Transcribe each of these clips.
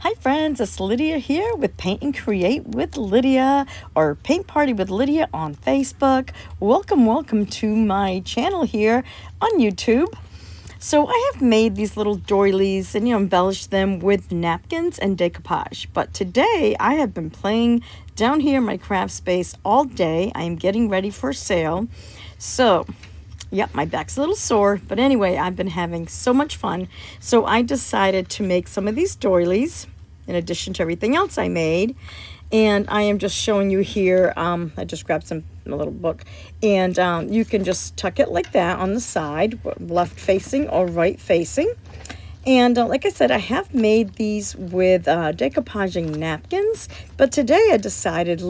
Hi friends, it's Lydia here with Paint and Create with Lydia, or Paint Party with Lydia on Facebook. Welcome to my channel here on YouTube. So I have made these little doilies and embellished them with napkins and decoupage. But today I have been playing down here in my craft space all day. I am getting ready for sale. So yep, my back's a little sore, but anyway, I've been having so much fun. So I decided to make some of these doilies in addition to everything else I made. And I am just showing you here, I just grabbed a little book, and you can just tuck it like that on the side, left facing or right facing. And like I said, I have made these with decoupaging napkins, but today I decided,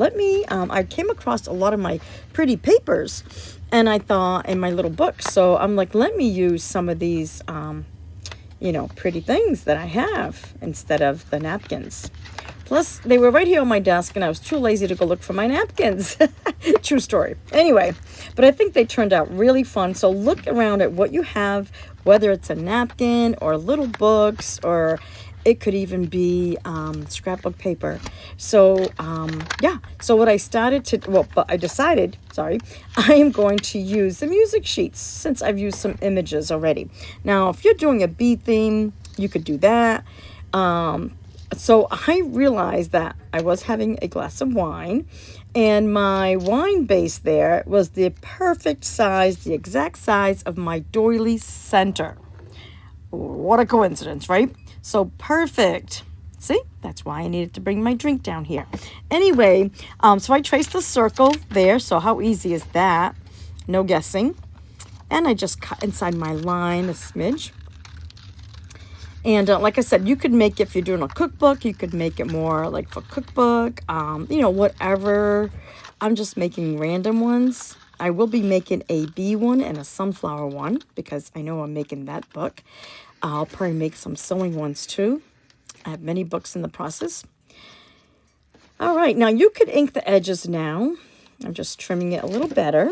I came across a lot of my pretty papers, and I thought in my little book, so I'm like, let me use some of these, pretty things that I have instead of the napkins. Plus, they were right here on my desk, and I was too lazy to go look for my napkins. True story. Anyway, but I think they turned out really fun. So look around at what you have, whether it's a napkin or little books, or it could even be scrapbook paper. So, yeah. So what I decided, I am going to use the music sheets since I've used some images already. Now, if you're doing a bee theme, you could do that. So I realized that I was having a glass of wine, and my wine base there was the perfect size, the exact size of my doily center. What a coincidence, right? So perfect. See, that's why I needed to bring my drink down here. Anyway, so I traced the circle there. So how easy is that? No guessing. And I just cut inside my line a smidge. And like I said, you could make it, if you're doing a cookbook, you could make it more like for cookbook, whatever. I'm just making random ones. I will be making a bee one and a sunflower one because I know I'm making that book. I'll probably make some sewing ones too. I have many books in the process. All right, now you could ink the edges now. I'm just trimming it a little better.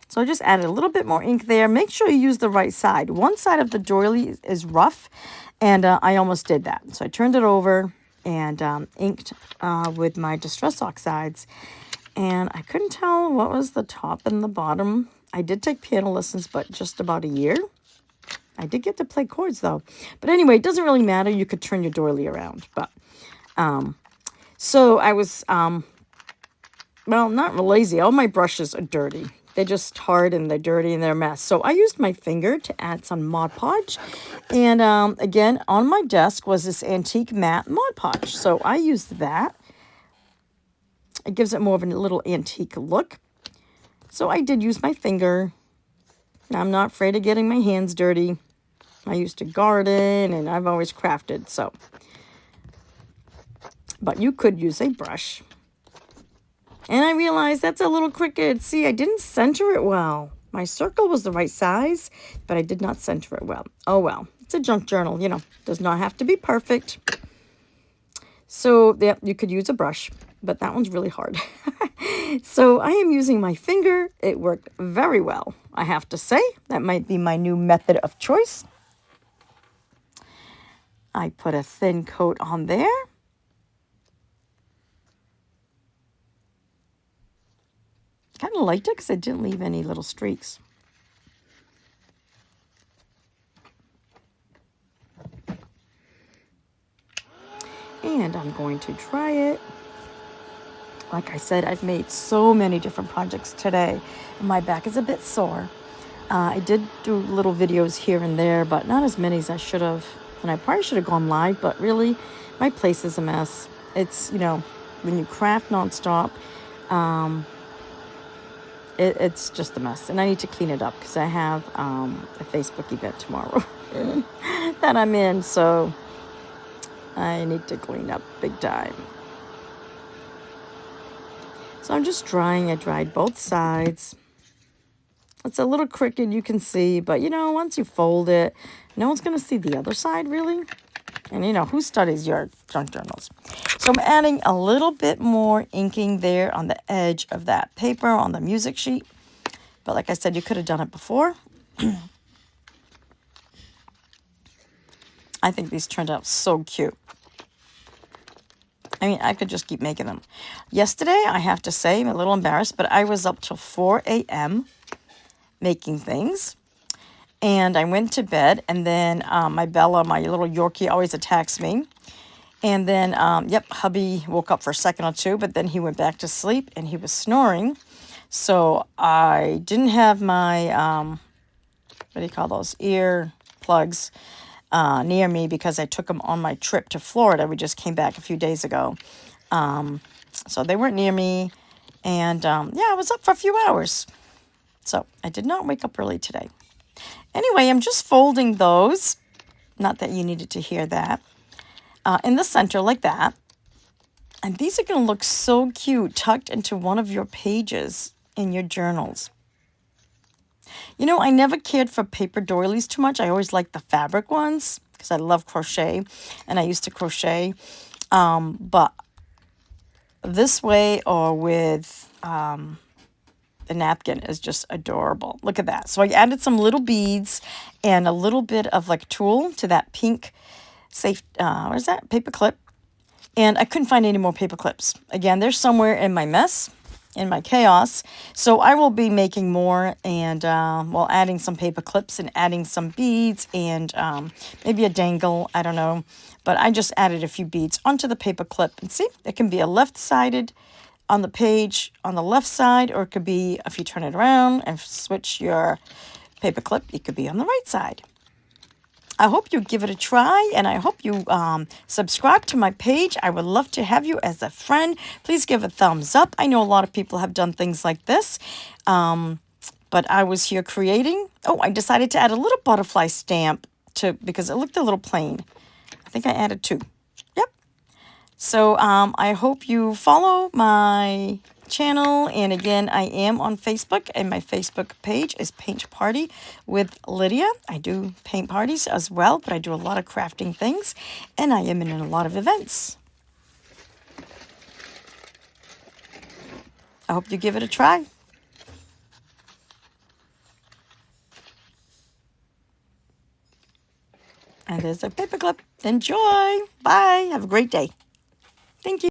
So I just added a little bit more ink there. Make sure you use the right side. One side of the doily is rough, and I almost did that. So I turned it over and inked with my Distress Oxides. And I couldn't tell what was the top and the bottom. I did take piano lessons, but just about a year. I did get to play chords, though. But anyway, it doesn't really matter. You could turn your doily around. But so I was, not lazy. All my brushes are dirty. They're just hard and they're dirty and they're a mess. So I used my finger to add some Mod Podge. And again, on my desk was this antique matte Mod Podge. So I used that. It gives it more of a little antique look. So I did use my finger. I'm not afraid of getting my hands dirty. I used to garden and I've always crafted. But you could use a brush. And I realized that's a little crooked. See, I didn't center it well. My circle was the right size, but I did not center it well. Oh, well. It's a junk journal, Does not have to be perfect. So, yeah, you could use a brush, but that one's really hard. So, I am using my finger. It worked very well, I have to say. That might be my new method of choice. I put a thin coat on there. Kind of liked it because I didn't leave any little streaks. And I'm going to dry it. Like I said, I've made so many different projects today. And my back is a bit sore. I did do little videos here and there, but not as many as I should have. And I probably should have gone live, but really, my place is a mess. It's, when you craft nonstop, it's just a mess, and I need to clean it up because I have a Facebook event tomorrow that I'm in, so I need to clean up big time. So I'm just drying. I dried both sides. It's a little crooked, you can see, but once you fold it, no one's going to see the other side, really. And who studies your junk journals? So I'm adding a little bit more inking there on the edge of that paper on the music sheet. But like I said, you could have done it before. I think these turned out so cute. I mean, I could just keep making them. Yesterday, I have to say, I'm a little embarrassed, but I was up till 4 a.m. making things. And I went to bed, and then my Bella, my little Yorkie, always attacks me. And then, yep, hubby woke up for a second or two, but then he went back to sleep, and he was snoring. So I didn't have my, what do you call those, ear plugs near me because I took them on my trip to Florida. We just came back a few days ago. So they weren't near me. And, yeah, I was up for a few hours. So I did not wake up early today. Anyway, I'm just folding those. Not that you needed to hear that. In the center like that. And these are going to look so cute tucked into one of your pages in your journals. You know, I never cared for paper doilies too much. I always liked the fabric ones because I love crochet and I used to crochet. But this way or with the napkin is just adorable. Look at that. So I added some little beads and a little bit of like tulle to that pink safe, what is that? Paper clip. And I couldn't find any more paper clips. Again, they're somewhere in my mess, in my chaos. So I will be making more and, well, adding some paper clips and adding some beads and maybe a dangle. I don't know. But I just added a few beads onto the paper clip. And see, it can be a left-sided on the page on the left side, or it could be, if you turn it around and switch your paper clip, it could be on the right side. I hope you give it a try, and I hope you subscribe to my page. I would love to have you as a friend. Please give a thumbs up. I know a lot of people have done things like this, but I was here creating. Oh, I decided to add a little butterfly stamp because it looked a little plain. I think I added 2. Yep. So I hope you follow my channel, and again, I am on Facebook, and my Facebook page is Paint Party with Lydia. I do paint parties as well, but I do a lot of crafting things, and I am in a lot of events. I hope you give it a try. And there's a paper clip. Enjoy. Bye. Have a great day. Thank you.